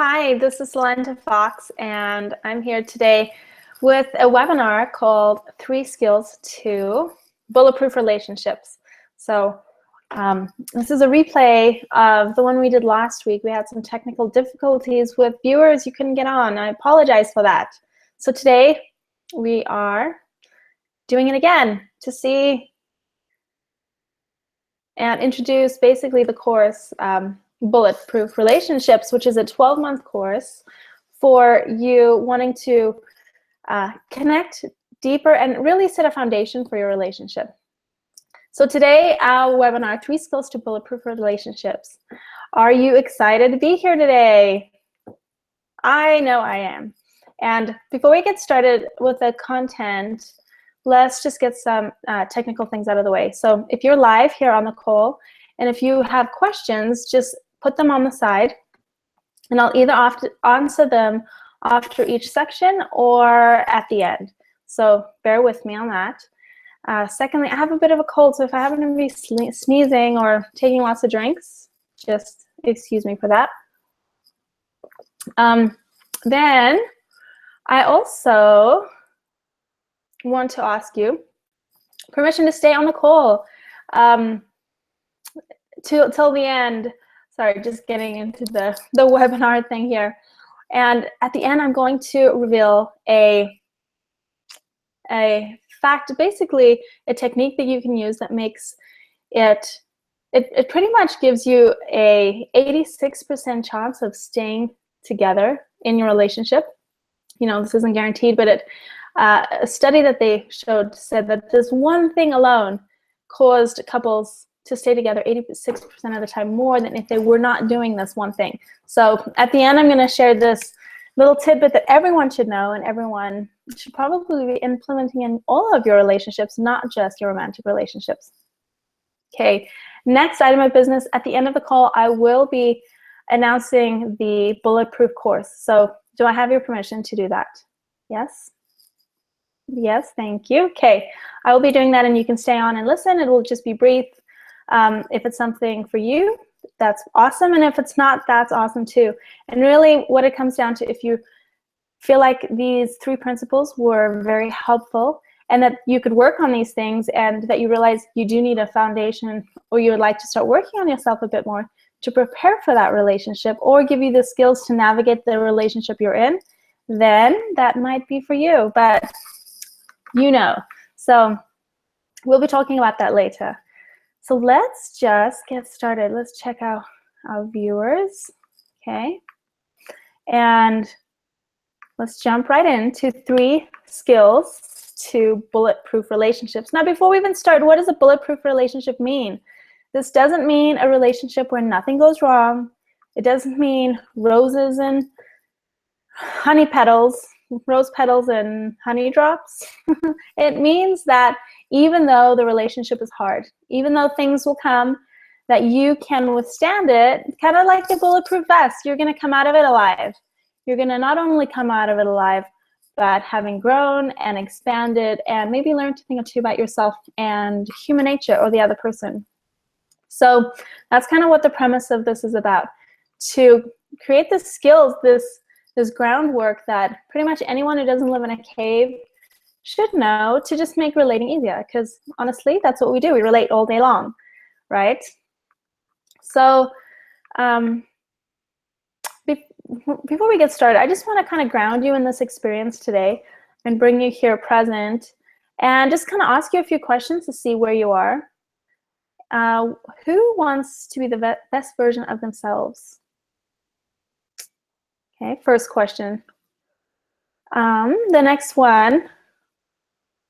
Hi, this is Lenta Fox, and I'm here today with a webinar called 3 Skills to Bulletproof Relationships. So this is a replay of the one we did last week. We had some technical difficulties with viewers. You couldn't get on. I apologize for that. So today we are doing it again to see and introduce basically the course Bulletproof Relationships, which is a 12-month course for you wanting to connect deeper and really set a foundation for your relationship. So today, our webinar, 3 Skills to Bulletproof Relationships. Are you excited to be here today? I know I am. And before we get started with the content, let's just get some technical things out of the way. So if you're live here on the call, and if you have questions, just put them on the side, and I'll either answer them after each section or at the end. So bear with me on that. Secondly, I have a bit of a cold, so if I happen to be sneezing or taking lots of drinks, just excuse me for that. Then I also want to ask you permission to stay on the call till the end. Sorry, just getting into the webinar thing here. And at the end, I'm going to reveal a fact, basically a technique that you can use that makes it pretty much gives you a 86% chance of staying together in your relationship. You know, this isn't guaranteed, but a study that they showed said that this one thing alone caused couples to stay together 86% of the time more than if they were not doing this one thing. So at the end, I'm going to share this little tidbit that everyone should know and everyone should probably be implementing in all of your relationships, not just your romantic relationships. Okay, next item of business. At the end of the call, I will be announcing the Bulletproof course. So do I have your permission to do that? Yes? Yes, thank you. Okay, I will be doing that, and you can stay on and listen. It will just be brief. If it's something for you, that's awesome. And if it's not, that's awesome too. And really what it comes down to, if you feel like these 3 principles were very helpful and that you could work on these things and that you realize you do need a foundation, or you would like to start working on yourself a bit more to prepare for that relationship or give you the skills to navigate the relationship you're in, then that might be for you. But you know, so we'll be talking about that later. So let's just get started. Let's check out our viewers, okay? And let's jump right into 3 skills to bulletproof relationships. Now, before we even start, what does a bulletproof relationship mean? This doesn't mean a relationship where nothing goes wrong. It doesn't mean roses and honey petals, rose petals and honey drops. It means that even though the relationship is hard, even though things will come, that you can withstand it, kind of like a bulletproof vest. You're going to come out of it alive. You're going to not only come out of it alive, but having grown and expanded and maybe learned a thing or two about yourself and human nature or the other person. So that's kind of what the premise of this is about, to create the skills, this groundwork that pretty much anyone who doesn't live in a cave should know to just make relating easier, because honestly, that's what we do. We relate all day long, right? So before we get started, I just want to kind of ground you in this experience today and bring you here present and just kind of ask you a few questions to see where you are. Who wants to be the best version of themselves? Okay, first question. The next one,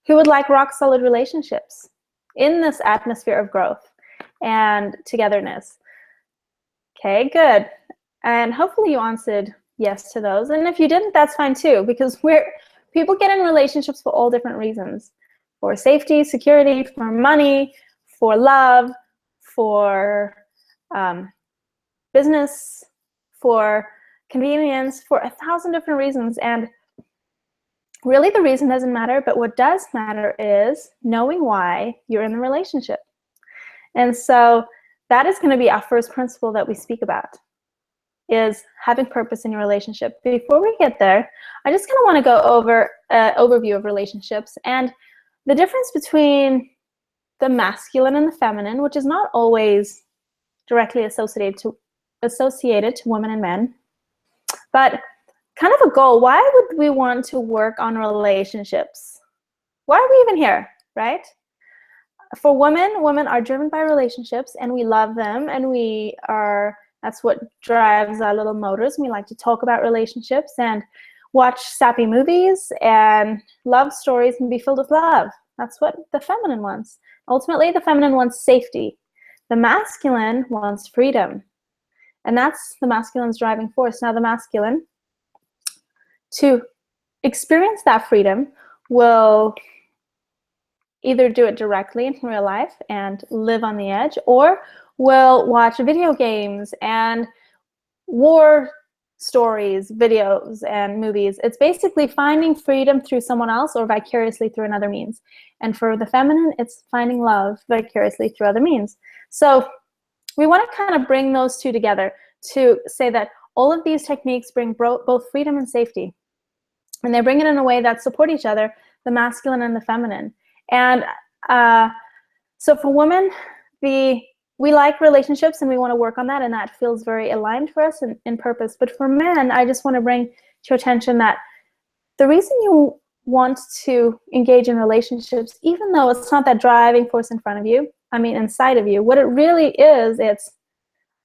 who would like rock-solid relationships in this atmosphere of growth and togetherness? Okay, good. And hopefully you answered yes to those. And if you didn't, that's fine too, because people get in relationships for all different reasons. For safety, security, for money, for love, for business, for convenience, for 1,000 different reasons. And really the reason doesn't matter, but what does matter is knowing why you're in the relationship. And so that is going to be our first principle that we speak about. is having purpose in your relationship. Before we get there, I just kind of want to go over an overview of relationships and the difference between the masculine and the feminine, which is not always directly associated to women and men, but kind of a goal. Why would we want to work on relationships? Why are we even here, right? For women are driven by relationships, and we love them, and that's what drives our little motors. We like to talk about relationships and watch sappy movies and love stories and be filled with love. That's what the feminine wants. Ultimately, the feminine wants safety. The masculine wants freedom. And that's the masculine's driving force. Now, the masculine, to experience that freedom, will either do it directly in real life and live on the edge, or will watch video games and war stories, videos, and movies. It's basically finding freedom through someone else or vicariously through another means. And for the feminine, it's finding love vicariously through other means. So we want to kind of bring those two together to say that all of these techniques bring both freedom and safety. And they bring it in a way that support each other, the masculine and the feminine. And so for women, we like relationships and we want to work on that, and that feels very aligned for us in purpose. But for men, I just want to bring to your attention that the reason you want to engage in relationships, even though it's not that driving force in front of you, inside of you, what it really is, it's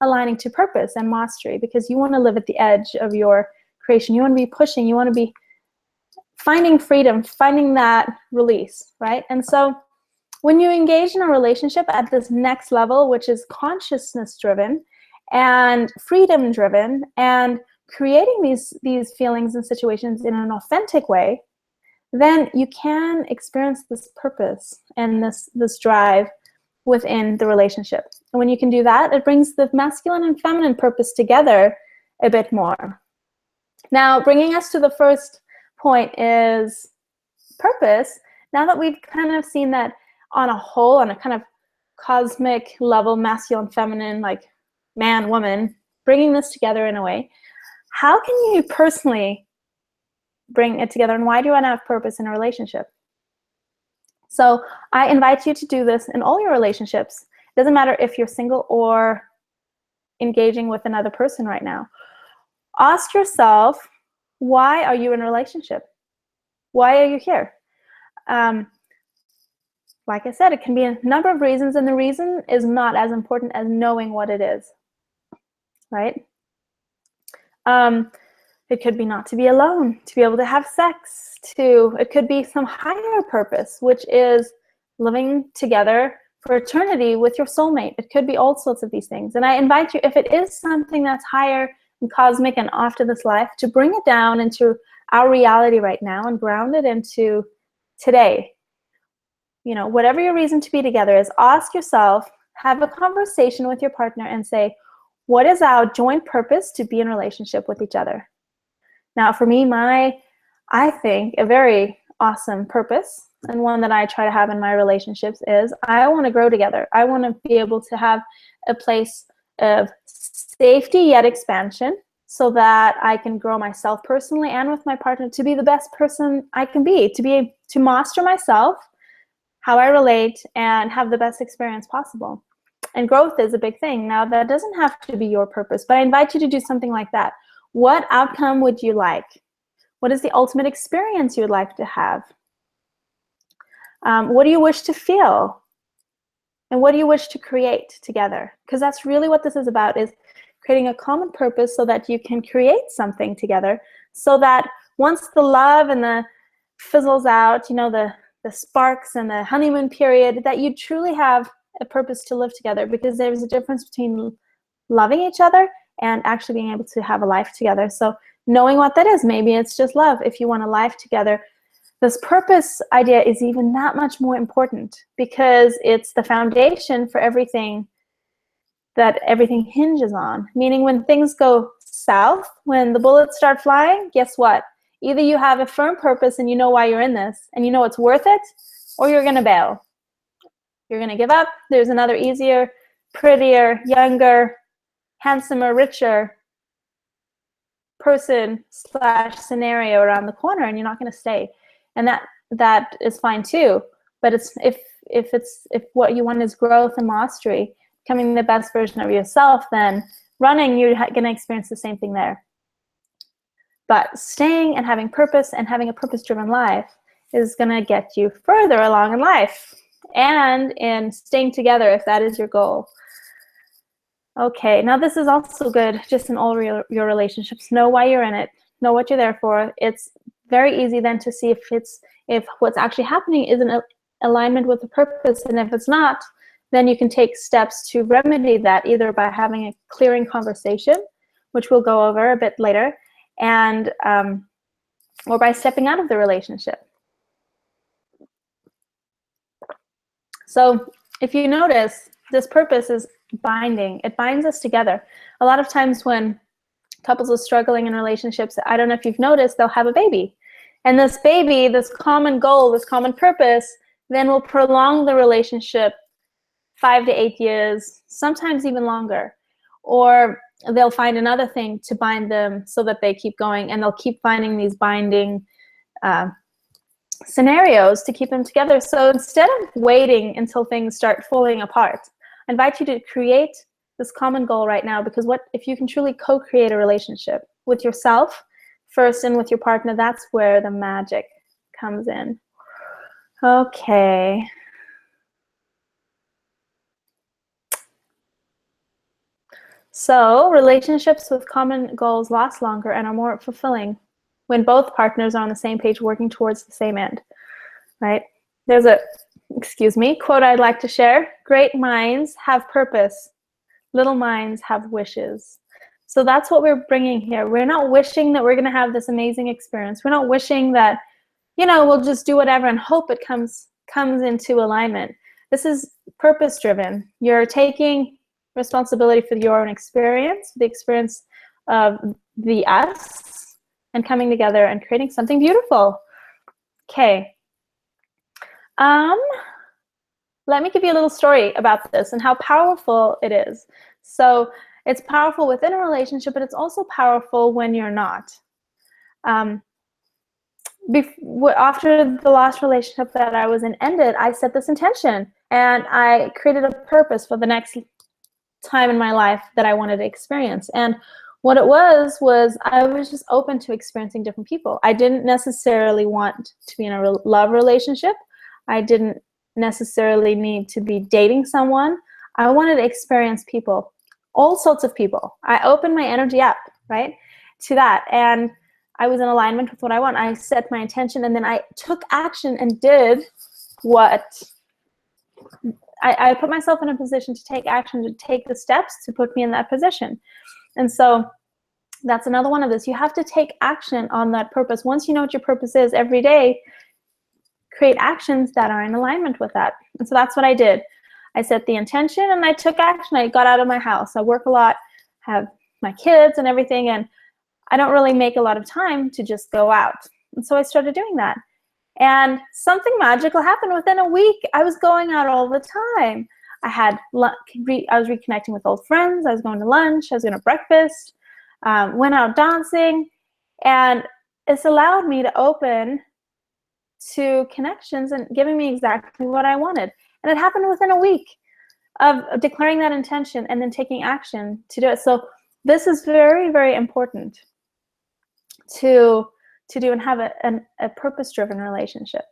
aligning to purpose and mastery, because you want to live at the edge of your creation. You want to be pushing, you want to be finding freedom, finding that release, right? And so when you engage in a relationship at this next level, which is consciousness-driven and freedom-driven, and creating these feelings and situations in an authentic way, then you can experience this purpose and this drive within the relationship. And when you can do that, it brings the masculine and feminine purpose together a bit more. Now, bringing us to the first point is purpose. Now that we've kind of seen that on a whole, on a kind of cosmic level, masculine, feminine, like man, woman, bringing this together in a way, how can you personally bring it together, and why do you want to have purpose in a relationship? So I invite you to do this in all your relationships. It doesn't matter if you're single or engaging with another person right now. Ask yourself, why are you in a relationship? Why are you here? Like I said, it can be a number of reasons, and the reason is not as important as knowing what it is, right? It could be not to be alone, to be able to have sex, it could be some higher purpose, which is living together for eternity with your soulmate. It could be all sorts of these things. And I invite you, if it is something that's higher and cosmic and off to this life, to bring it down into our reality right now and ground it into today. You know, whatever your reason to be together is, ask yourself, have a conversation with your partner and say, what is our joint purpose to be in relationship with each other? Now, for me, I think a very awesome purpose, and one that I try to have in my relationships, is I want to grow together. I want to be able to have a place of safety yet expansion, so that I can grow myself personally and with my partner to be the best person I can be, to master myself, how I relate, and have the best experience possible. And growth is a big thing. Now, that doesn't have to be your purpose, but I invite you to do something like that. What outcome would you like? What is the ultimate experience you would like to have? What do you wish to feel? And what do you wish to create together? Because that's really what this is about, is creating a common purpose so that you can create something together, so that once the love and the fizzles out, you know, the sparks and the honeymoon period, that you truly have a purpose to live together, because there's a difference between loving each other and actually being able to have a life together. So knowing what that is, maybe it's just love. If you want a life together, this purpose idea is even that much more important, because it's the foundation for everything that everything hinges on. Meaning, when things go south, when the bullets start flying, guess what? Either you have a firm purpose and you know why you're in this and you know it's worth it, or you're going to bail. You're going to give up. There's another easier, prettier, younger, handsomer, richer person slash scenario around the corner and you're not going to stay. And that is fine too. But if what you want is growth and mastery, becoming the best version of yourself, then running, you're going to experience the same thing there. But staying and having purpose and having a purpose-driven life is going to get you further along in life, and in staying together if that is your goal. Okay, now this is also good just in all your relationships. Know why you're in it. Know what you're there for. It's very easy then to see if what's actually happening is in alignment with the purpose, and if it's not, then you can take steps to remedy that, either by having a clearing conversation, which we'll go over a bit later, and or by stepping out of the relationship. So if you notice, this purpose is binding. It binds us together. A lot of times when couples are struggling in relationships, I don't know if you've noticed, they'll have a baby. And this baby, this common goal, this common purpose, then will prolong the relationship 5 to 8 years, sometimes even longer. Or they'll find another thing to bind them so that they keep going, and they'll keep finding these binding scenarios to keep them together. So instead of waiting until things start falling apart, I invite you to create this common goal right now, because if you can truly co-create a relationship with yourself first and with your partner, that's where the magic comes in. Okay. So relationships with common goals last longer and are more fulfilling when both partners are on the same page working towards the same end, right? There's a, quote I'd like to share. Great minds have purpose. Little minds have wishes. So that's what we're bringing here. We're not wishing that we're going to have this amazing experience. We're not wishing that, we'll just do whatever and hope it comes into alignment. This is purpose-driven. You're taking responsibility for your own experience, the experience of the us, and coming together and creating something beautiful. Okay. Let me give you a little story about this and how powerful it is. So it's powerful within a relationship, but it's also powerful when you're not. After the last relationship that I was in ended, I set this intention and I created a purpose for the next time in my life that I wanted to experience. And what it was I was just open to experiencing different people. I didn't necessarily want to be in a love relationship. I didn't necessarily need to be dating someone. I wanted to experience people, all sorts of people. I opened my energy up, right, to that. And I was in alignment with what I want. I set my intention, and then I took action and did what I put myself in a position to take action, to take the steps to put me in that position. And so that's another one of this. You have to take action on that purpose. Once you know what your purpose is, every day, create actions that are in alignment with that. And so that's what I did. I set the intention and I took action. I got out of my house. I work a lot, have my kids and everything, and I don't really make a lot of time to just go out. And so I started doing that. And something magical happened. Within a week, I was going out all the time. I was reconnecting with old friends. I was going to lunch. I was going to breakfast. Went out dancing. And it's allowed me to open to connections and giving me exactly what I wanted. And it happened within a week of declaring that intention and then taking action to do it. So this is very, very important to do and have a purpose-driven relationship.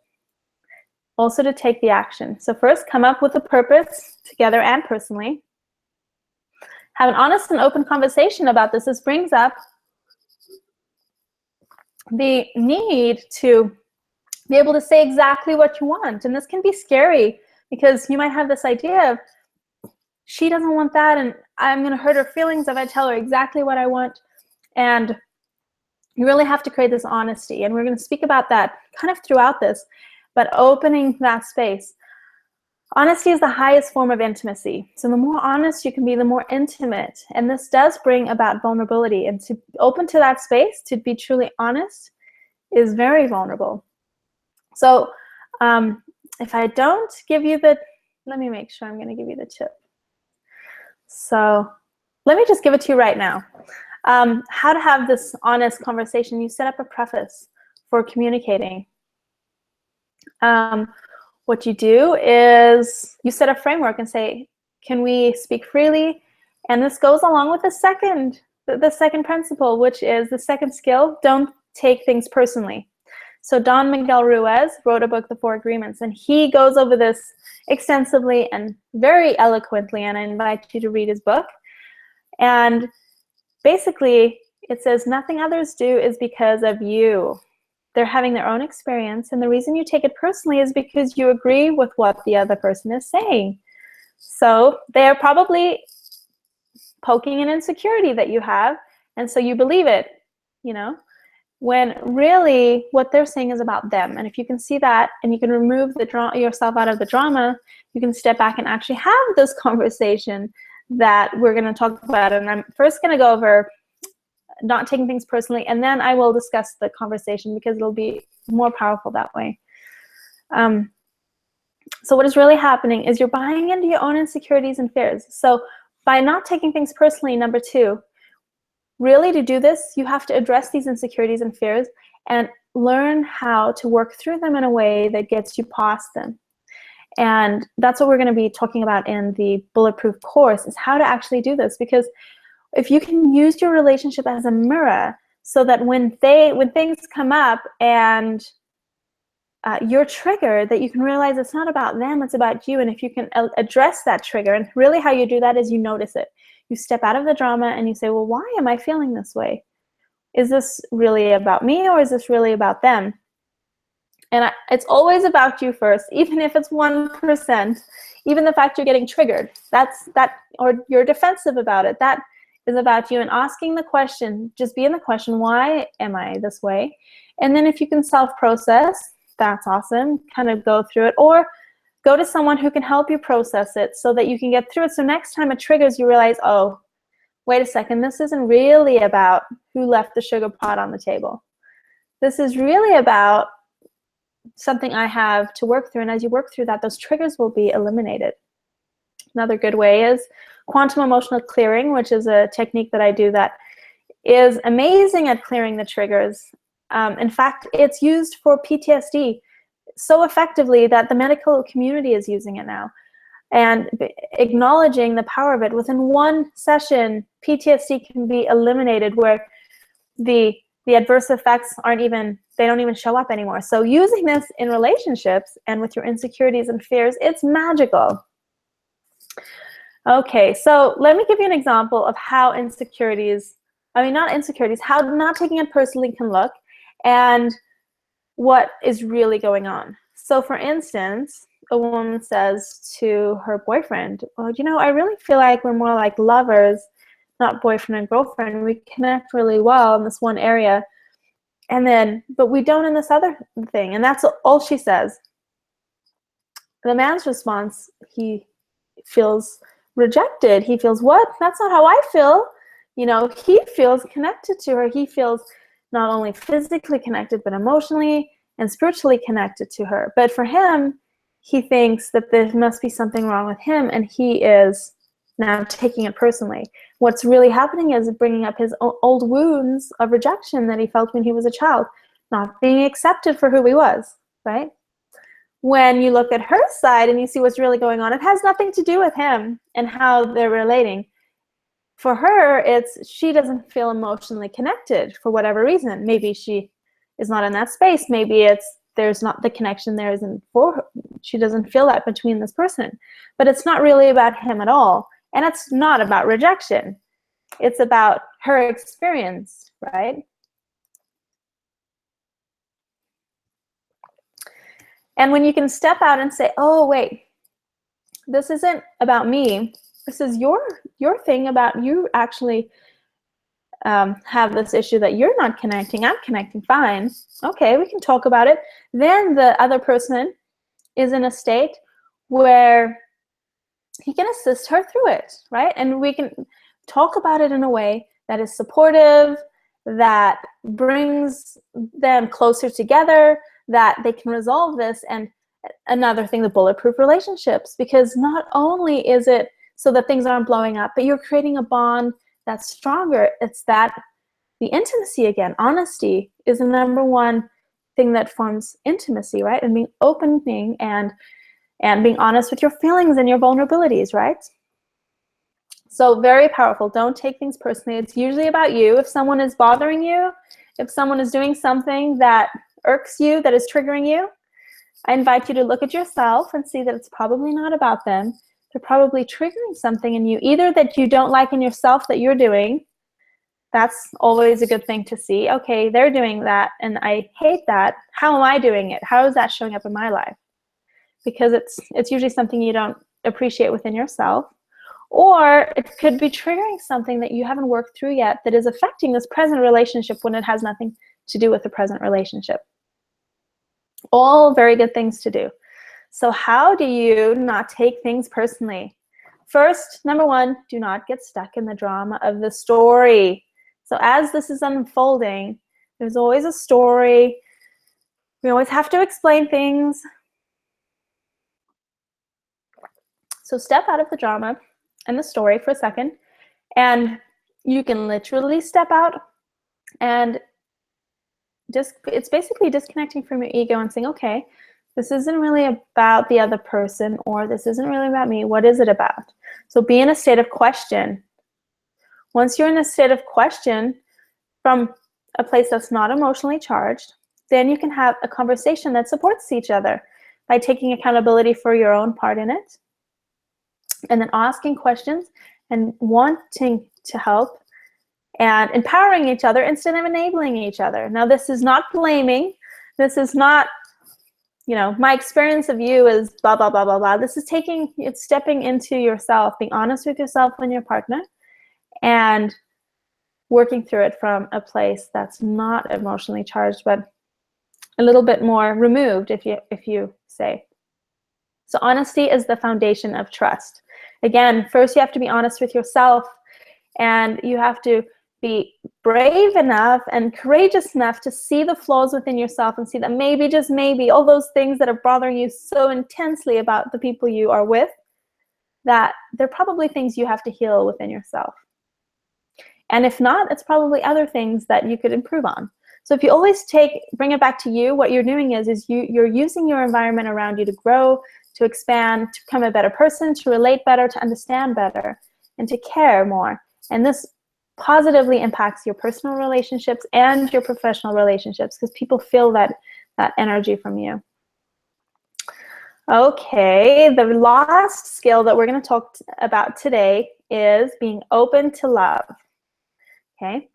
Also to take the action. So first, come up with a purpose together and personally. Have an honest and open conversation about this. This brings up the need to be able to say exactly what you want. And this can be scary because you might have this idea of, she doesn't want that, and I'm going to hurt her feelings if I tell her exactly what I want. And you really have to create this honesty. And we're going to speak about that kind of throughout this, but opening that space. Honesty is the highest form of intimacy. So the more honest you can be, the more intimate. And this does bring about vulnerability. And to open to that space, to be truly honest, is very vulnerable. So if I don't give you let me make sure I'm going to give you the tip. So let me just give it to you right now. How to have this honest conversation. You set up a preface for communicating. What you do is you set a framework and say, can we speak freely? And this goes along with the second principle, which is the second skill, don't take things personally. So Don Miguel Ruiz wrote a book, The Four Agreements, and he goes over this extensively and very eloquently, and I invite you to read his book. And basically, it says nothing others do is because of you. They're having their own experience, and the reason you take it personally is because you agree with what the other person is saying. So they're probably poking an insecurity that you have, and so you believe it, you know, when really what they're saying is about them. And if you can see that and you can remove yourself out of the drama, you can step back and actually have this conversation that we're going to talk about. And I'm first going to go over not taking things personally, and then I will discuss the conversation because it'll be more powerful that way. So what is really happening is you're buying into your own insecurities and fears. So by not taking things personally, number two, really to do this, you have to address these insecurities and fears and learn how to work through them in a way that gets you past them. And that's what we're going to be talking about in the Bulletproof course, is how to actually do this. Because if you can use your relationship as a mirror so that when things come up and you're triggered, that you can realize it's not about them, it's about you. And if you can address that trigger, and really how you do that is you notice it. You step out of the drama and you say, well, why am I feeling this way? Is this really about me, or is this really about them? And it's always about you first, even if it's 1%. Even the fact you're getting triggered, or you're defensive about it, that is about you. And asking the question, just be in the question, why am I this way? And then if you can self-process, that's awesome. Kind of go through it, or go to someone who can help you process it so that you can get through it. So next time it triggers, you realize, oh, wait a second, this isn't really about who left the sugar pot on the table. This is really about something I have to work through. And as you work through that, those triggers will be eliminated. Another good way is quantum emotional clearing, which is a technique that I do that is amazing at clearing the triggers. In fact, it's used for PTSD so effectively that the medical community is using it now. And acknowledging the power of it, within one session, PTSD can be eliminated, where the adverse effects don't even show up anymore. So using this in relationships and with your insecurities and fears, it's magical. Okay, so let me give you an example of how how not taking it personally can look, and what is really going on. So for instance, a woman says to her boyfriend, well, you know, I really feel like we're more like lovers, not boyfriend and girlfriend. We connect really well in this one area, but we don't in this other thing. And that's all she says. The man's response, he feels rejected. He feels, what? That's not how I feel. You know, he feels connected to her. He feels not only physically connected, but emotionally and spiritually connected to her. But for him, he thinks that there must be something wrong with him, and he is now taking it personally. What's really happening is bringing up his old wounds of rejection that he felt when he was a child, not being accepted for who he was, right? When you look at her side and you see what's really going on, it has nothing to do with him and how they're relating. For her, she doesn't feel emotionally connected for whatever reason. Maybe she is not in that space. Maybe there's not the connection there isn't for her. She doesn't feel that between this person. But it's not really about him at all. And it's not about rejection. It's about her experience, right? And when you can step out and say, oh, wait, this isn't about me. This is your thing about you actually have this issue that you're not connecting. I'm connecting fine. Okay, we can talk about it. Then the other person is in a state where he can assist her through it, right? And we can talk about it in a way that is supportive, that brings them closer together, that they can resolve this. And another thing, the bulletproof relationships, because not only is it so that things aren't blowing up, but you're creating a bond that's stronger. It's that the intimacy again, honesty is the number one thing that forms intimacy, right? And being opening and being honest with your feelings and your vulnerabilities, right? So very powerful. Don't take things personally. It's usually about you. If someone is bothering you, if someone is doing something that irks you, that is triggering you, I invite you to look at yourself and see that it's probably not about them. They're probably triggering something in you, either that you don't like in yourself that you're doing. That's always a good thing to see. Okay, they're doing that and I hate that. How am I doing it? How is that showing up in my life? Because it's usually something you don't appreciate within yourself. Or it could be triggering something that you haven't worked through yet that is affecting this present relationship when it has nothing to do with the present relationship. All very good things to do. So how do you not take things personally? First, number one, do not get stuck in the drama of the story. So as this is unfolding, there's always a story. We always have to explain things. So step out of the drama and the story for a second, and you can literally step out and it's basically disconnecting from your ego and saying, okay, this isn't really about the other person, or this isn't really about me. What is it about? So be in a state of question. Once you're in a state of question from a place that's not emotionally charged, then you can have a conversation that supports each other by taking accountability for your own part in it, and then asking questions and wanting to help and empowering each other instead of enabling each other. Now, this is not blaming. This is not, my experience of you is blah, blah, blah, blah, blah. This is it's stepping into yourself, being honest with yourself and your partner, and working through it from a place that's not emotionally charged, but a little bit more removed, if you say. So honesty is the foundation of trust. Again, first you have to be honest with yourself, and you have to be brave enough and courageous enough to see the flaws within yourself and see that maybe, just maybe, all those things that are bothering you so intensely about the people you are with, that they're probably things you have to heal within yourself. And if not, it's probably other things that you could improve on. So if you always bring it back to you, what you're doing is you're using your environment around you to grow, to expand, to become a better person, to relate better, to understand better, and to care more. And this positively impacts your personal relationships and your professional relationships, because people feel that energy from you. Okay, the last skill that we're going to talk about today is being open to love. Okay.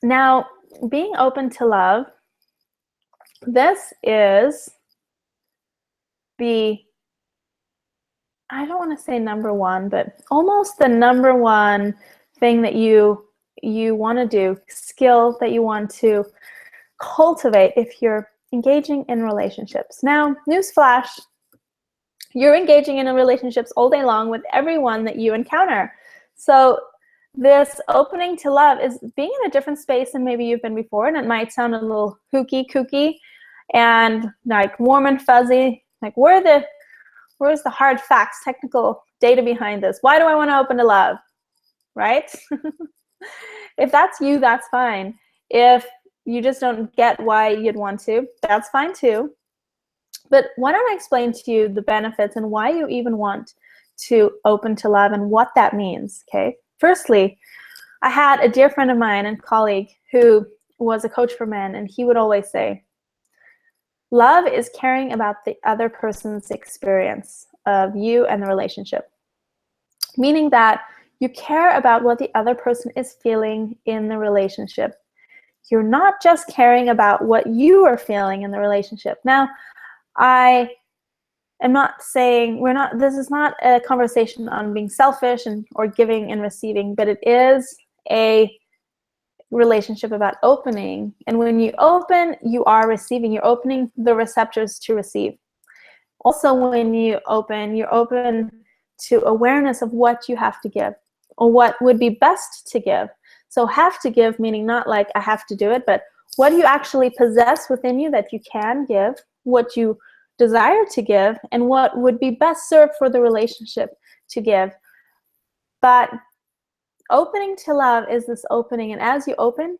Now, being open to love, this is I don't want to say number one, but almost the number one thing that you want to do, skill that you want to cultivate if you're engaging in relationships. Now, newsflash, you're engaging in relationships all day long with everyone that you encounter. So this opening to love is being in a different space than maybe you've been before, and it might sound a little kooky and like warm and fuzzy. Like, where's the hard facts, technical data behind this? Why do I want to open to love? Right? If that's you, that's fine. If you just don't get why you'd want to, that's fine too. But why don't I explain to you the benefits and why you even want to open to love and what that means, okay? Firstly, I had a dear friend of mine and colleague who was a coach for men, and he would always say, love is caring about the other person's experience of you and the relationship. Meaning that you care about what the other person is feeling in the relationship. You're not just caring about what you are feeling in the relationship. Now, I am not saying, this is not a conversation on being selfish or giving and receiving, but it is a relationship about opening. And when you open, you are receiving. You're opening the receptors to receive. Also, when you open, you're open to awareness of what you have to give or what would be best to give. So have to give, meaning not like I have to do it, but what do you actually possess within you that you can give, what you desire to give, and what would be best served for the relationship to give. But opening to love is this opening, and as you open,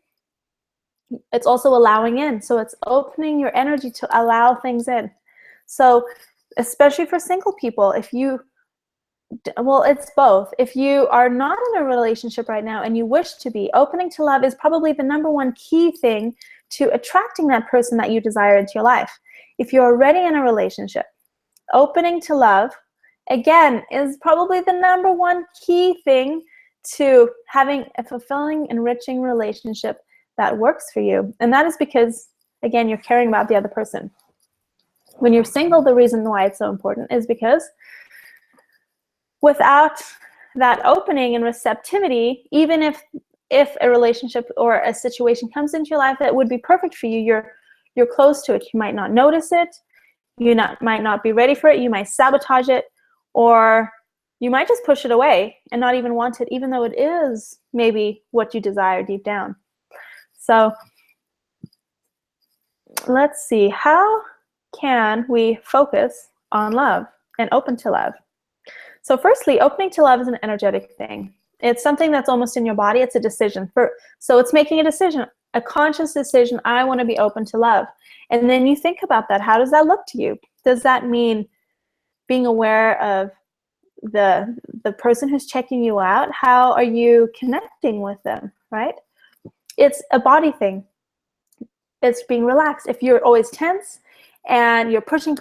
it's also allowing in. So it's opening your energy to allow things in. So especially for single people, it's both. If you are not in a relationship right now and you wish to be, opening to love is probably the #1 key thing to attracting that person that you desire into your life. If you're already in a relationship, opening to love, again, is probably the #1 key thing to having a fulfilling, enriching relationship that works for you. And that is because, again, you're caring about the other person. When you're single, the reason why it's so important is because without that opening and receptivity, even if a relationship or a situation comes into your life that would be perfect for you, you're close to it. You might not notice it. You might not be ready for it. You might sabotage it, or you might just push it away and not even want it, even though it is maybe what you desire deep down. So let's see, how can we focus on love and open to love? So firstly, opening to love is an energetic thing. It's something that's almost in your body. It's a decision. So it's making a decision, a conscious decision. I want to be open to love. And then you think about that. How does that look to you? Does that mean being aware of the person who's checking you out? How are you connecting with them, right? It's a body thing. It's being relaxed. If you're always tense and you're pushing,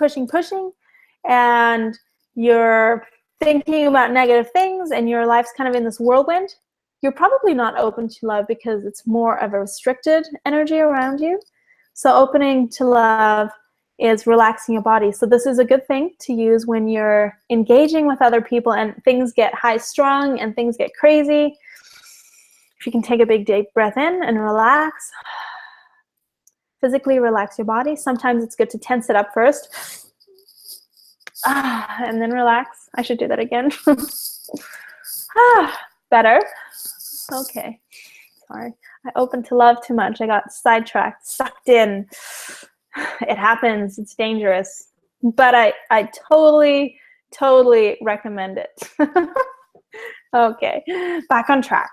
and you're thinking about negative things and your life's kind of in this whirlwind, you're probably not open to love because it's more of a restricted energy around you. So opening to love is relaxing your body. So this is a good thing to use when you're engaging with other people and things get high-strung and things get crazy. If you can take a big deep breath in and relax, physically relax your body. Sometimes it's good to tense it up first. And then relax. I should do that again. Better. Okay. Sorry. I opened to love too much. I got sidetracked, sucked in. It happens. It's dangerous. But I totally, totally recommend it. Okay. Back on track.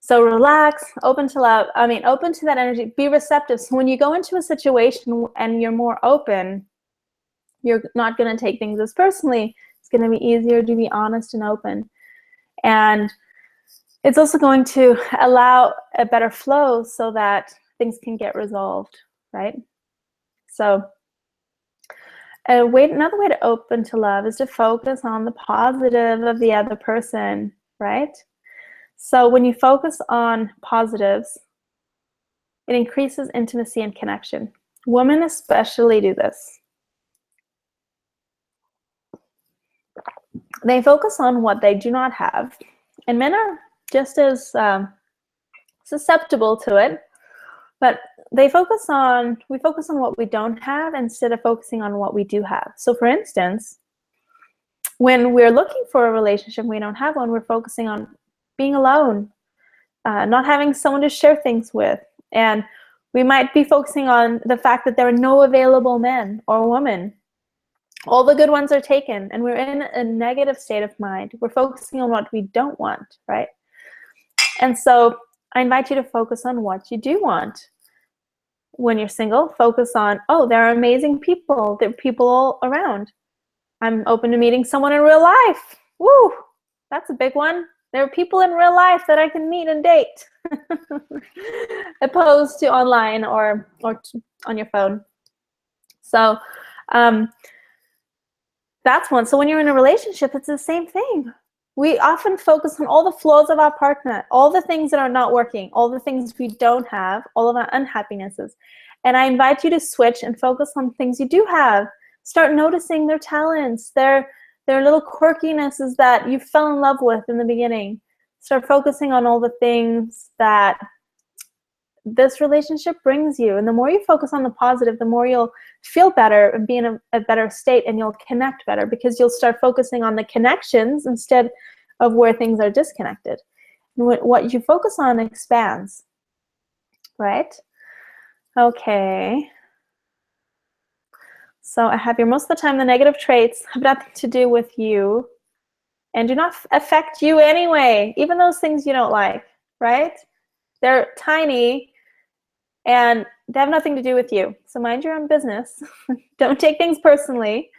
So relax, open to love. Open to that energy. Be receptive. So when you go into a situation and you're more open, you're not going to take things as personally. It's going to be easier to be honest and open. And it's also going to allow a better flow so that things can get resolved, right? So another way to open to love is to focus on the positive of the other person, right? So when you focus on positives, it increases intimacy and connection. Women especially do this. They focus on what they do not have, and men are just as susceptible to it, but we focus on what we don't have instead of focusing on what we do have. So for instance, when we're looking for a relationship and we don't have one, we're focusing on being alone, not having someone to share things with, and we might be focusing on the fact that there are no available men or women. All the good ones are taken, and we're in a negative state of mind. We're focusing on what we don't want, right? And so I invite you to focus on what you do want. When you're single, focus on, oh, there are amazing people. There are people all around. I'm open to meeting someone in real life. Woo! That's a big one. There are people in real life that I can meet and date, opposed to online or on your phone. So that's one. So when you're in a relationship, it's the same thing. We often focus on all the flaws of our partner, all the things that are not working, all the things we don't have, all of our unhappinesses. And I invite you to switch and focus on things you do have. Start noticing their talents, their little quirkinesses that you fell in love with in the beginning. Start focusing on all the things that this relationship brings you. And the more you focus on the positive, the more you'll feel better and be in a better state, and you'll connect better because you'll start focusing on the connections instead of where things are disconnected. And what you focus on expands, right? Okay. So I have here, most of the time the negative traits have nothing to do with you. and do not affect you anyway, even those things you don't like, right? They're tiny and they have nothing to do with you. So mind your own business. Don't take things personally,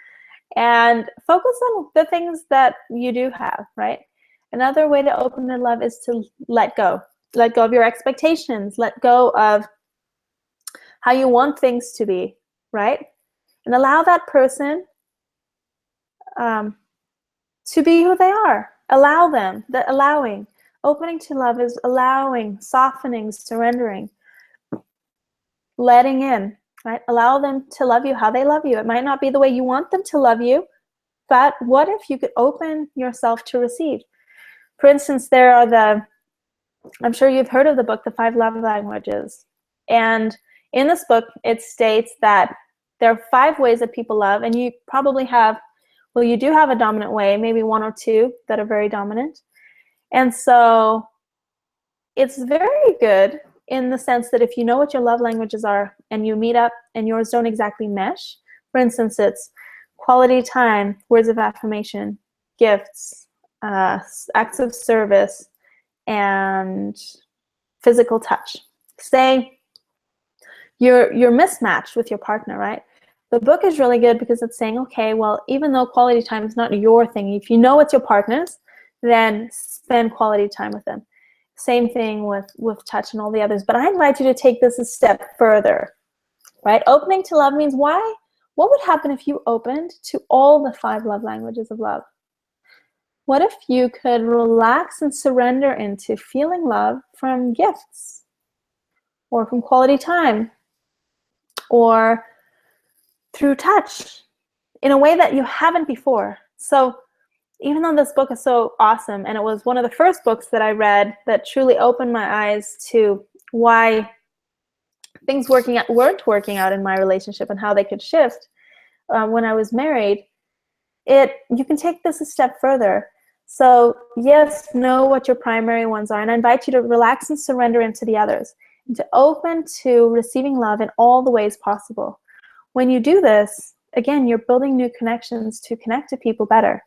and focus on the things that you do have, right? Another way to open to love is to let go. Let go of your expectations. Let go of how you want things to be, right? And allow that person to be who they are. Allow them. That allowing. Opening to love is allowing, softening, surrendering, letting in, right? Allow them to love you how they love you. It might not be the way you want them to love you, but what if you could open yourself to receive? For instance, there are I'm sure you've heard of the book, The 5 Love Languages. And in this book, it states that there are 5 ways that people love, and you probably have, well, you do have a dominant way, maybe 1 or 2 that are very dominant. And so it's very good in the sense that if you know what your love languages are and you meet up and yours don't exactly mesh, for instance, it's quality time, words of affirmation, gifts, acts of service, and physical touch. Say you're mismatched with your partner, right? The book is really good because it's saying, okay, well, even though quality time is not your thing, if you know it's your partner's, then spend quality time with them. Same thing with touch and all the others. But I invite you to take this a step further, right? Opening to love means what would happen if you opened to all the 5 love languages of love? What if you could relax and surrender into feeling love from gifts, or from quality time, or through touch in a way that you haven't before? So even though this book is so awesome, and it was one of the first books that I read that truly opened my eyes to why things weren't working out in my relationship and how they could shift when I was married, you can take this a step further. So yes, know what your primary ones are, and I invite you to relax and surrender into the others, and to open to receiving love in all the ways possible. When you do this, again, you're building new connections to connect to people better.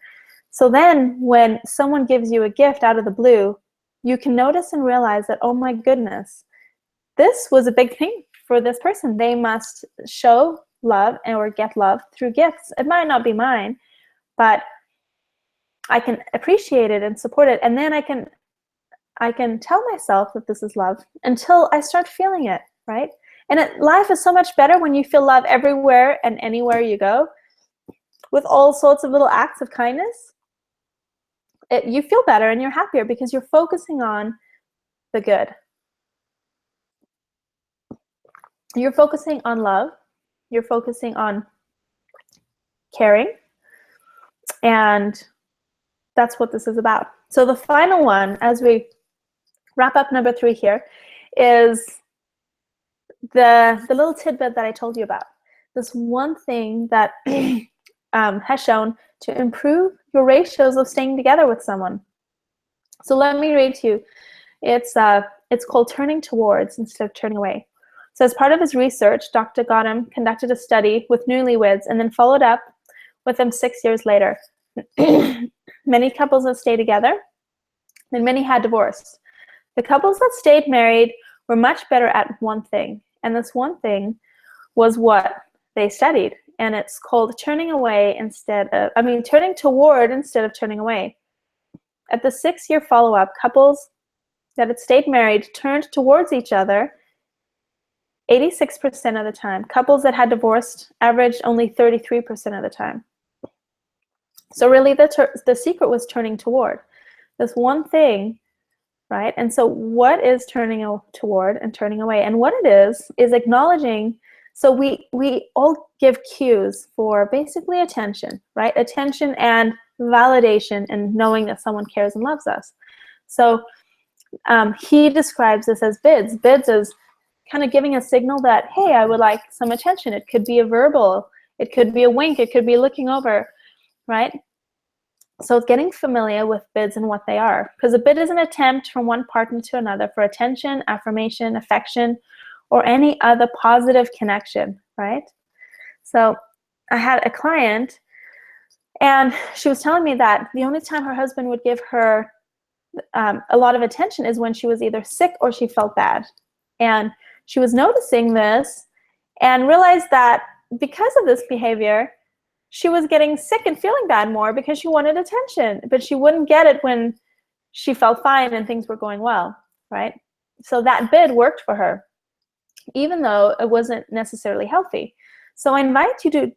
So then when someone gives you a gift out of the blue, you can notice and realize that, oh my goodness, this was a big thing for this person. They must show love or get love through gifts. It might not be mine, but I can appreciate it and support it. And then I can tell myself that this is love until I start feeling it, right? And life is so much better when you feel love everywhere and anywhere you go, with all sorts of little acts of kindness. You feel better and you're happier because you're focusing on the good. You're focusing on love. You're focusing on caring. And that's what this is about. So the final one, as we wrap up number 3 here, is the little tidbit that I told you about. This one thing that has shown to improve your ratios of staying together with someone. So let me read to you. It's called turning towards instead of turning away. So as part of his research, Dr. Gautam conducted a study with newlyweds and then followed up with them 6 years later. Many couples that stayed together, and many had divorced. The couples that stayed married were much better at one thing, and this one thing was what they studied. And it's called turning toward instead of turning away. At the 6-year follow-up, couples that had stayed married turned towards each other 86% of the time. Couples that had divorced averaged only 33% of the time. So really the secret was turning toward. This one thing, right? And so what is turning toward and turning away? And what it is acknowledging. So we all give cues for basically attention, right? Attention and validation and knowing that someone cares and loves us. So he describes this as bids. Bids is kind of giving a signal that, hey, I would like some attention. It could be a verbal, it could be a wink, it could be looking over, right? So it's getting familiar with bids and what they are. Because a bid is an attempt from one partner to another for attention, affirmation, affection, or any other positive connection, right? So I had a client, And she was telling me that the only time her husband would give her a lot of attention is when she was either sick or she felt bad. And she was noticing this and realized that because of this behavior, she was getting sick and feeling bad more because she wanted attention, but she wouldn't get it when she felt fine and things were going well, right? So that bid worked for her, even though it wasn't necessarily healthy. So I invite you to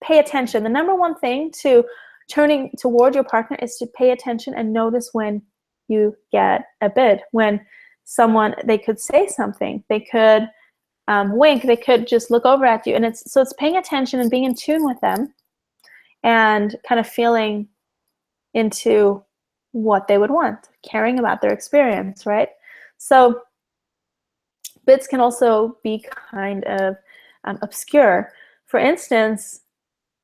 pay attention. The number one thing to turning toward your partner is to pay attention and notice when you get a bid, when they could say something, they could wink, they could just look over at you. And it's paying attention and being in tune with them and kind of feeling into what they would want, caring about their experience, right? So bids can also be kind of obscure. For instance,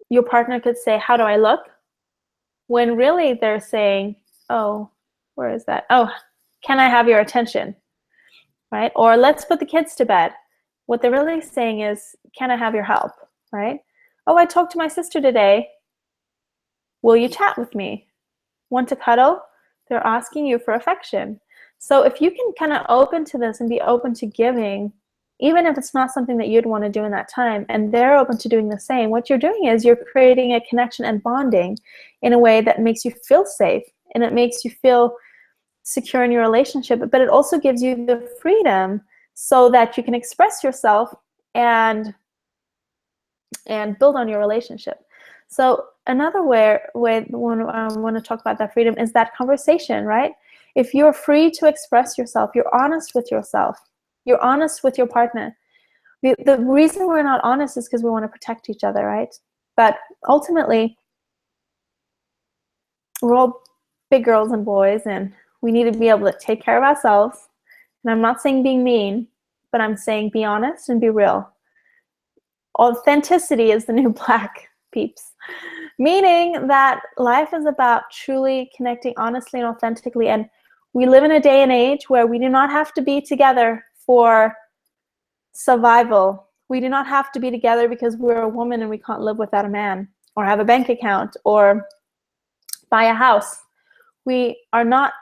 your partner could say, "How do I look?" when really they're saying, "Oh, where is that? Oh, can I have your attention?" Right? Or "Let's put the kids to bed." What they're really saying is, "Can I have your help?" Right? "Oh, I talked to my sister today. Will you chat with me? Want to cuddle?" They're asking you for affection. So if you can kind of open to this and be open to giving, even if it's not something that you'd want to do in that time, and they're open to doing the same, what you're doing is you're creating a connection and bonding in a way that makes you feel safe, and it makes you feel secure in your relationship, but it also gives you the freedom so that you can express yourself and build on your relationship. So another way when I want to talk about that freedom is that conversation, right? If you're free to express yourself, you're honest with yourself, you're honest with your partner. The reason we're not honest is because we want to protect each other, right? But ultimately, we're all big girls and boys, and we need to be able to take care of ourselves. And I'm not saying being mean, but I'm saying be honest and be real. Authenticity is the new black, peeps. Meaning that life is about truly connecting honestly and authentically. And we live in a day and age where we do not have to be together for survival. We do not have to be together because we're a woman and we can't live without a man, or have a bank account, or buy a house. We are not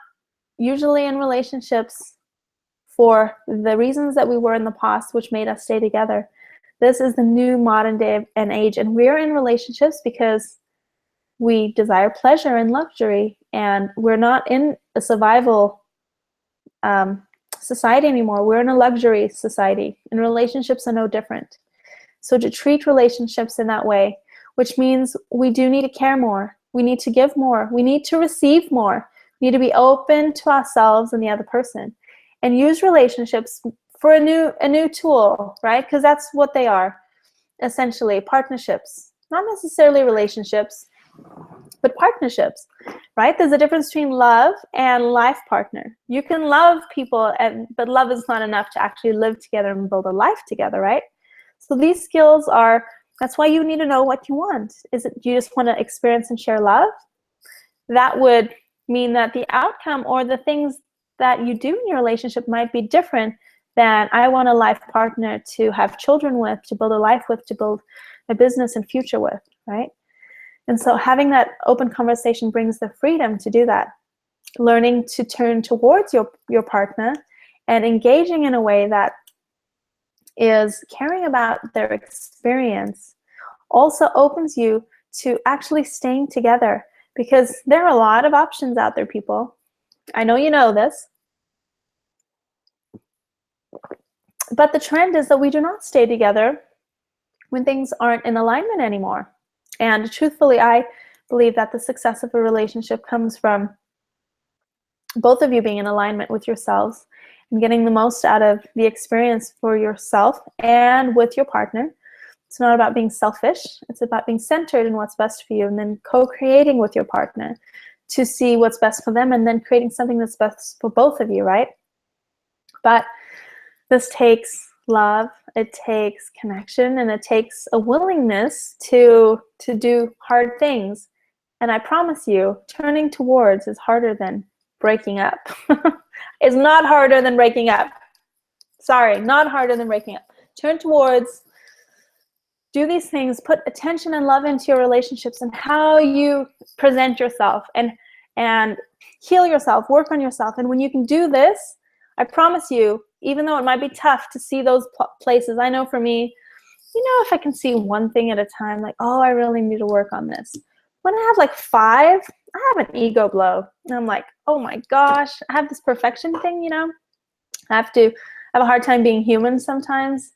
usually in relationships for the reasons that we were in the past, which made us stay together. This is the new modern day and age, and we're in relationships because we desire pleasure and luxury, and we're not in a survival society anymore. We're in a luxury society, and relationships are no different. So to treat relationships in that way, which means we do need to care more, we need to give more, we need to receive more, we need to be open to ourselves and the other person, and use relationships for a new tool, right? Because that's what they are, essentially, partnerships. Not necessarily relationships, but partnerships, right? There's a difference between love and life partner. You can love people, but love is not enough to actually live together and build a life together, right? So these skills that's why you need to know what you want. Is it you just want to experience and share love? That would mean that the outcome or the things that you do in your relationship might be different than I want a life partner to have children with, to build a life with, to build a business and future with, right? And so having that open conversation brings the freedom to do that. Learning to turn towards your partner and engaging in a way that is caring about their experience also opens you to actually staying together, because there are a lot of options out there, people. I know you know this. But the trend is that we do not stay together when things aren't in alignment anymore. And truthfully, I believe that the success of a relationship comes from both of you being in alignment with yourselves and getting the most out of the experience for yourself and with your partner. It's not about being selfish. It's about being centered in what's best for you, and then co-creating with your partner to see what's best for them, and then creating something that's best for both of you, right? But this takes love, it takes connection, and it takes a willingness to do hard things. And I promise you, turning towards is harder than breaking up. It's not harder than breaking up. Sorry, not harder than breaking up. do these things, put attention and love into your relationships and how you present yourself, and heal yourself, work on yourself. And when you can do this, I promise you, even though it might be tough to see those places, I know for me, if I can see one thing at a time, like, oh, I really need to work on this. When I have like 5, I have an ego blow. And I'm like, oh my gosh, I have this perfection thing, I have a hard time being human sometimes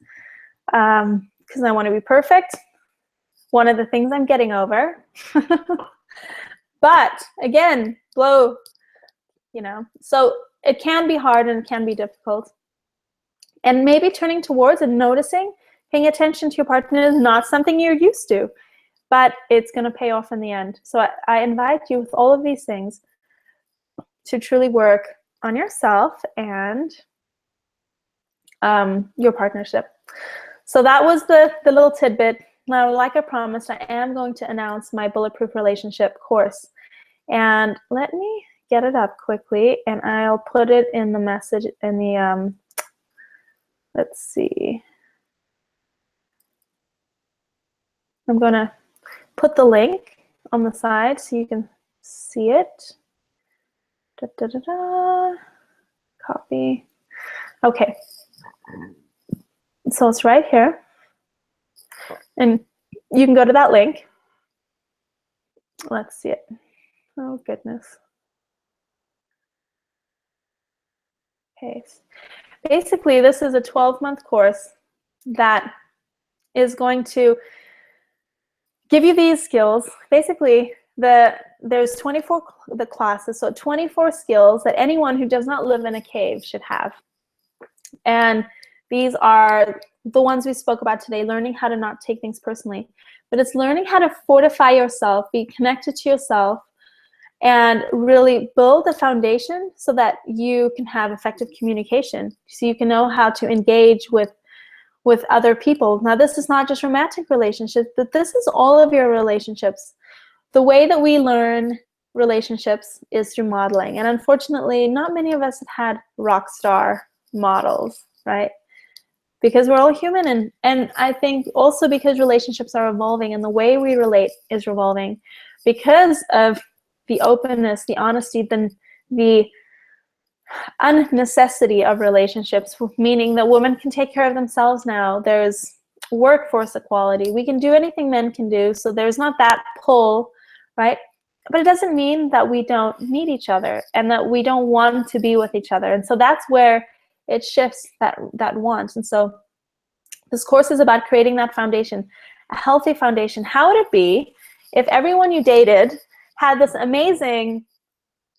because I want to be perfect. One of the things I'm getting over. But again, blow, so it can be hard and it can be difficult. And maybe turning towards and noticing, paying attention to your partner is not something you're used to, but it's going to pay off in the end. So I invite you with all of these things to truly work on yourself and your partnership. So that was the little tidbit. Now, like I promised, I am going to announce my Bulletproof Relationship course. And let me get it up quickly, and I'll put it in the message in the, let's see. I'm going to put the link on the side so you can see it. Copy. Okay. So it's right here. And you can go to that link. Let's see it. Oh, goodness. Okay. Basically, this is a 12-month course that is going to give you these skills. Basically, there's 24 classes, so 24 skills that anyone who does not live in a cave should have. And these are the ones we spoke about today, learning how to not take things personally. But it's learning how to fortify yourself, be connected to yourself, and really build a foundation so that you can have effective communication. So you can know how to engage with other people. Now, this is not just romantic relationships, but this is all of your relationships. The way that we learn relationships is through modeling. And unfortunately, not many of us have had rock star models, right? Because we're all human, and I think also because relationships are evolving and the way we relate is revolving, because of the openness, the honesty, the unnecessity of relationships, meaning that women can take care of themselves now. There's workforce equality. We can do anything men can do, so there's not that pull, right? But it doesn't mean that we don't need each other and that we don't want to be with each other. And so that's where it shifts that want. And so this course is about creating that foundation, a healthy foundation. How would it be if everyone you dated had this amazing,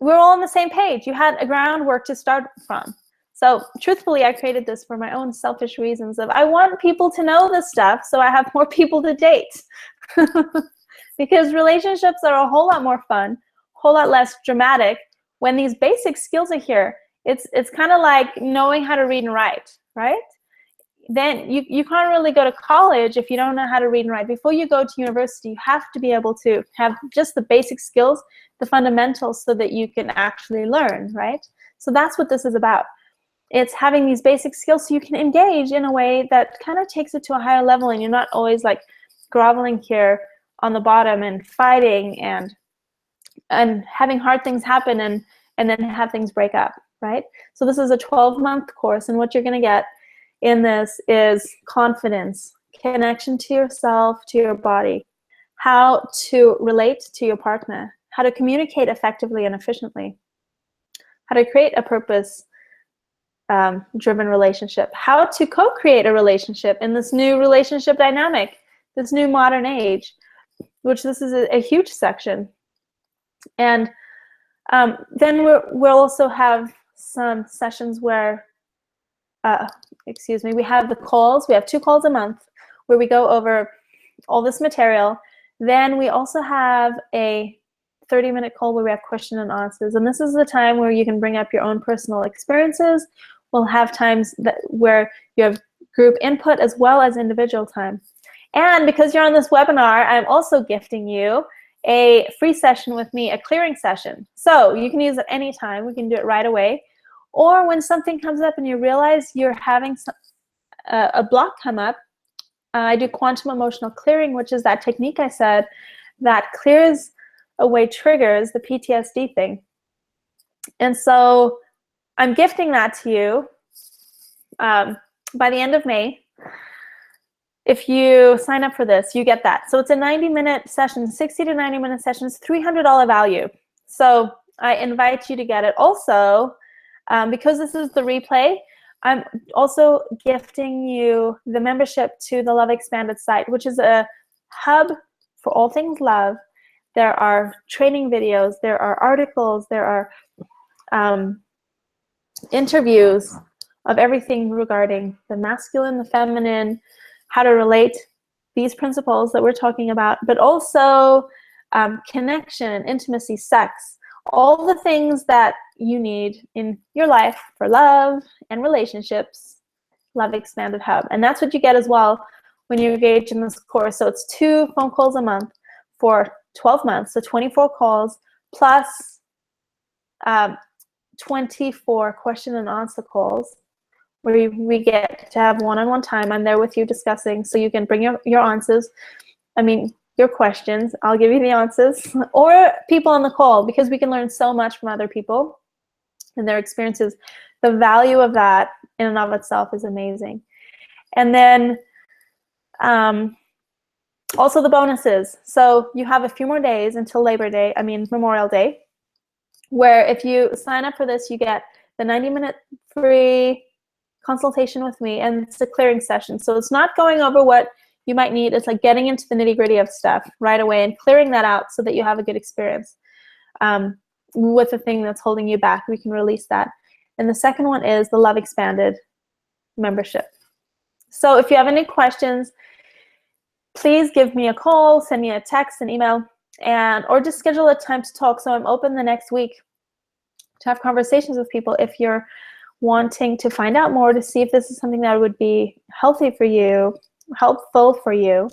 we're all on the same page, you had a groundwork to start from? So truthfully, I created this for my own selfish reasons of I want people to know this stuff so I have more people to date. Because relationships are a whole lot more fun, a whole lot less dramatic when these basic skills are here. It's kind of like knowing how to read and write, right? Then you can't really go to college if you don't know how to read and write. Before you go to university, you have to be able to have just the basic skills, the fundamentals, so that you can actually learn, right? So that's what this is about. It's having these basic skills so you can engage in a way that kind of takes it to a higher level, and you're not always like groveling here on the bottom and fighting and having hard things happen and then have things break up, right? So this is a 12-month course, and what you're going to get in this is confidence, connection to yourself, to your body, how to relate to your partner, how to communicate effectively and efficiently, how to create a purpose-driven relationship, how to co-create a relationship in this new relationship dynamic, this new modern age, which this is a huge section. And then we'll also have some sessions where, we have the calls. We have 2 calls a month where we go over all this material. Then we also have a 30-minute call where we have question and answers. And this is the time where you can bring up your own personal experiences. We'll have times where you have group input as well as individual time. And because you're on this webinar, I'm also gifting you a free session with me, a clearing session. So you can use it anytime. We can do it right away. Or when something comes up and you realize you're having a block come up, I do quantum emotional clearing, which is that technique I said that clears away triggers, the PTSD thing. And so I'm gifting that to you by the end of May. If you sign up for this, you get that. So it's a 90-minute session, 60 to 90-minute sessions, $300 value. So I invite you to get it. Also, because this is the replay, I'm also gifting you the membership to the Love Expanded site, which is a hub for all things love. There are training videos, there are articles, there are interviews of everything regarding the masculine, the feminine, how to relate these principles that we're talking about, but also connection, intimacy, sex, all the things that you need in your life for love and relationships. Love Expanded Hub. And that's what you get as well when you engage in this course. So it's 2 phone calls a month for 12 months, so 24 calls plus 24 question and answer calls where we get to have one-on-one time. I'm there with you discussing, so you can bring your answers. I mean, your questions. I'll give you the answers. Or people on the call, because we can learn so much from other people and their experiences. The value of that in and of itself is amazing. And then also the bonuses. So you have a few more days until Memorial Day, where if you sign up for this, you get the 90-minute free consultation with me, and it's a clearing session. So it's not going over what you might need. It's like getting into the nitty-gritty of stuff right away and clearing that out so that you have a good experience with the thing that's holding you back. We can release that. And the second one is the Love Expanded membership. So if you have any questions, please give me a call, send me a text, an email, or just schedule a time to talk. So I'm open the next week to have conversations with people if you're wanting to find out more, to see if this is something that would be healthy for you, helpful for you,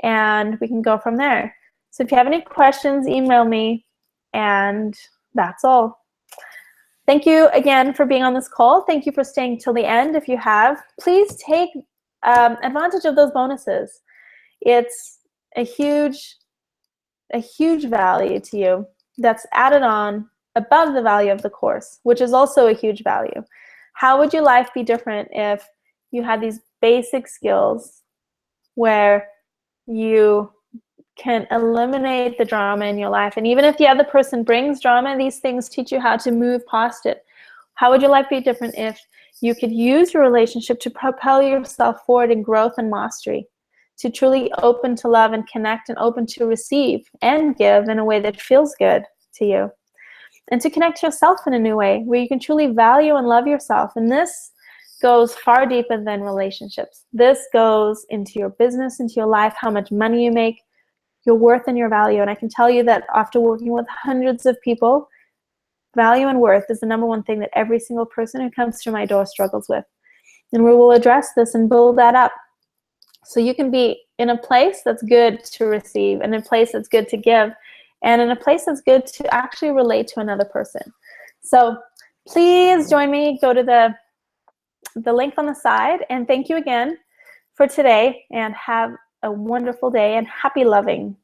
and we can go from there. So if you have any questions, email me, and that's all. Thank you again for being on this call. Thank you for staying till the end. If you have, please take advantage of those bonuses. It's a huge value to you that's added on above the value of the course, which is also a huge value. How would your life be different if you had these basic skills where you can eliminate the drama in your life? And even if the other person brings drama, these things teach you how to move past it. How would your life be different if you could use your relationship to propel yourself forward in growth and mastery, to truly open to love and connect, and open to receive and give in a way that feels good to you, and to connect to yourself in a new way where you can truly value and love yourself? And this goes far deeper than relationships. This goes into your business, into your life, how much money you make, your worth and your value. And I can tell you that after working with hundreds of people, value and worth is the #1 thing that every single person who comes through my door struggles with. And we will address this and build that up so you can be in a place that's good to receive, and in a place that's good to give, and in a place that's good to actually relate to another person. So please join me. Go to the link on the side. And thank you again for today, and have a wonderful day, and happy loving.